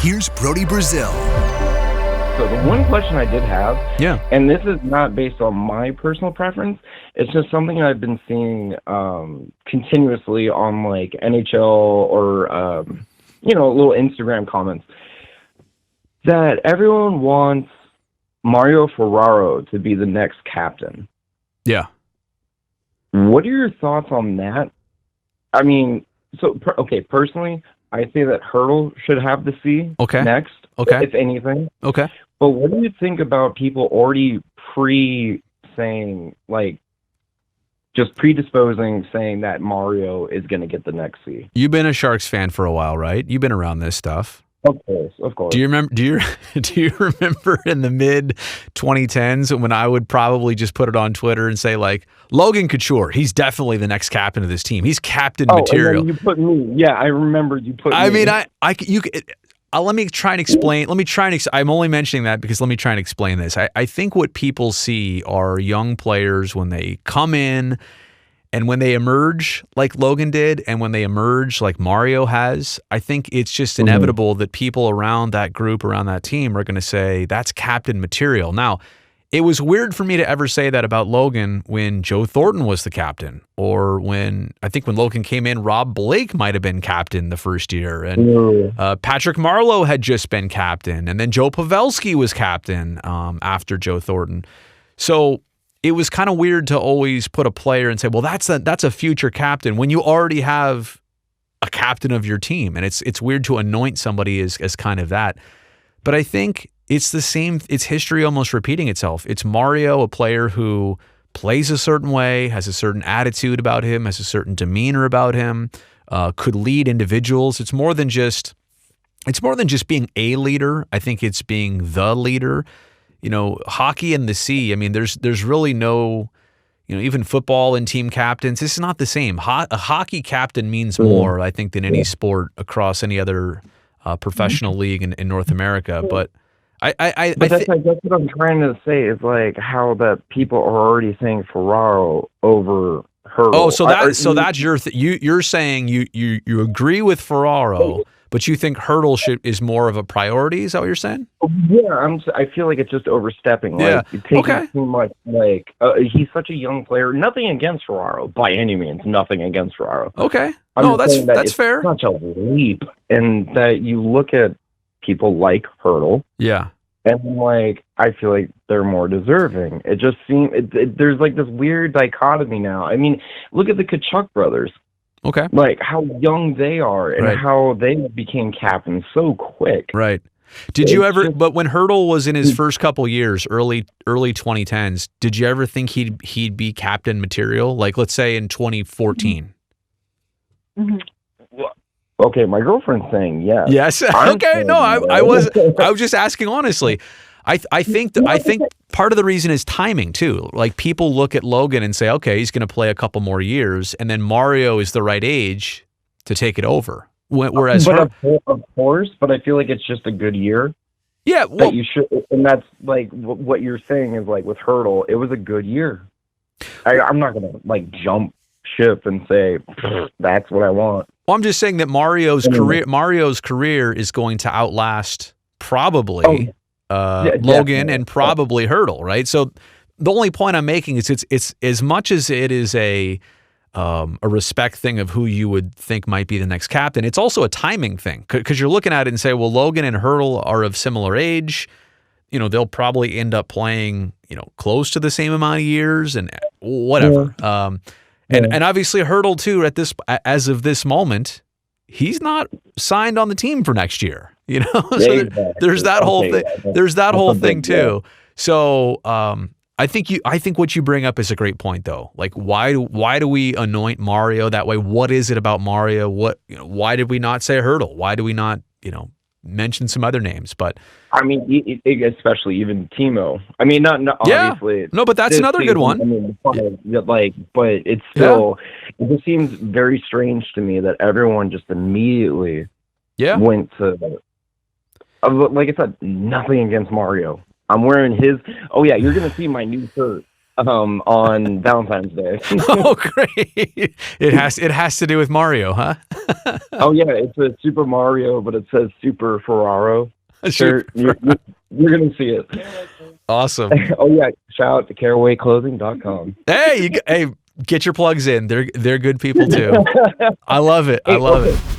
Here's Brody Brazil. So the one question I did have, Yeah. and this is not based on my personal preference, it's just something I've been seeing continuously on like NHL or little Instagram comments, that everyone wants Mario Ferraro to be the next captain. Yeah. What are your thoughts on that? I mean, personally, I say that Hurdle should have the C next, if anything. Okay. But what do you think about people already saying, like, just predisposing, saying that Mario is going to get the next C? You've been a Sharks fan for a while, right? You've been around this stuff. Of course. Do you remember? Do you remember in the mid 2010s when I would probably just put it on Twitter and say like, Logan Couture, he's definitely the next captain of this team. He's captain material. And then you put me. Yeah, I remember you put me. I mean, let me try and explain. I'm only mentioning that because let me try and explain this. I think what people see are young players when they come in and when they emerge like Logan did and when they emerge like Mario has. I think it's just inevitable that people around that group, around that team are going to say that's captain material. Now, it was weird for me to ever say that about Logan when Joe Thornton was the captain, or when Logan came in, Rob Blake might have been captain the first year, and Patrick Marleau had just been captain, and then Joe Pavelski was captain after Joe Thornton. So it was kind of weird to always put a player and say, well, that's a future captain when you already have a captain of your team, and it's weird to anoint somebody as kind of that. But I think it's the same. It's history almost repeating itself. It's Mario, a player who plays a certain way, has a certain attitude about him, has a certain demeanor about him, could lead individuals. It's more than just being a leader. I think it's being the leader. You know, hockey and the C. I mean, there's really no, even football and team captains. This is not the same. A hockey captain means more, I think, than any sport across any other professional league in North America. But I that's what I'm trying to say is like how that people are already saying Ferraro over Hurdle. Oh, so that's your you're saying you agree with Ferraro, but you think Hurdle is more of a priority? Is that what you're saying? Yeah, I feel like it's just overstepping. Like, Yeah. Taking too much. Like he's such a young player. Nothing against Ferraro by any means. Nothing against Ferraro. Okay. I'm that's it's fair. Such a leap, and that you look at people like Hurdle. Yeah. And like I feel like they're more deserving. It just seems there's like this weird dichotomy now. I mean, look at the Kachuk brothers. Okay. Like how young they are and how they became captains so quick. Right. Did you ever? But when Hurdle was in his first couple years, early 2010s, did you ever think he'd be captain material? Like let's say in 2014. Okay, my girlfriend's saying yes. Yes. Okay. No, I was just asking honestly. I think part of the reason is timing too. Like people look at Logan and say, okay, he's going to play a couple more years, and then Mario is the right age to take it over. Whereas, of course, but I feel like it's just a good year. Yeah, well, that you should, and that's like what you're saying is like with Hurdle, it was a good year. I'm not going to like jump ship and say that's what I want. Well, I'm just saying that Mario's career is going to outlast probably Logan and probably Hurdle, right? So the only point I'm making is it's as much as it is a respect thing of who you would think might be the next captain. It's also a timing thing because you're looking at it and say, well, Logan and Hurdle are of similar age. They'll probably end up playing, close to the same amount of years and whatever. And obviously Hurdle too as of this moment, he's not signed on the team for next year. So there's that whole thing. There's that whole thing too. So I think what you bring up is a great point though. Like why do we anoint Mario that way? What is it about Mario? Why did we not say Hurdle? Why do we not mention some other names? But I mean, especially even Timo. I mean, not obviously. No, but that's another good one. I mean, but it's still. It just seems very strange to me that everyone just immediately went to. Like I said, nothing against Mario. I'm wearing his. Oh yeah, you're gonna see my new shirt on Valentine's Day. Oh, great! It has to do with Mario, huh? Oh yeah, it's a Super Mario, but it says Super Ferraro. Super You're gonna see it. Awesome. Oh yeah, shout out to carawayclothing.com. Hey, hey, get your plugs in. They're good people too. I love it. I Hey, love okay. it.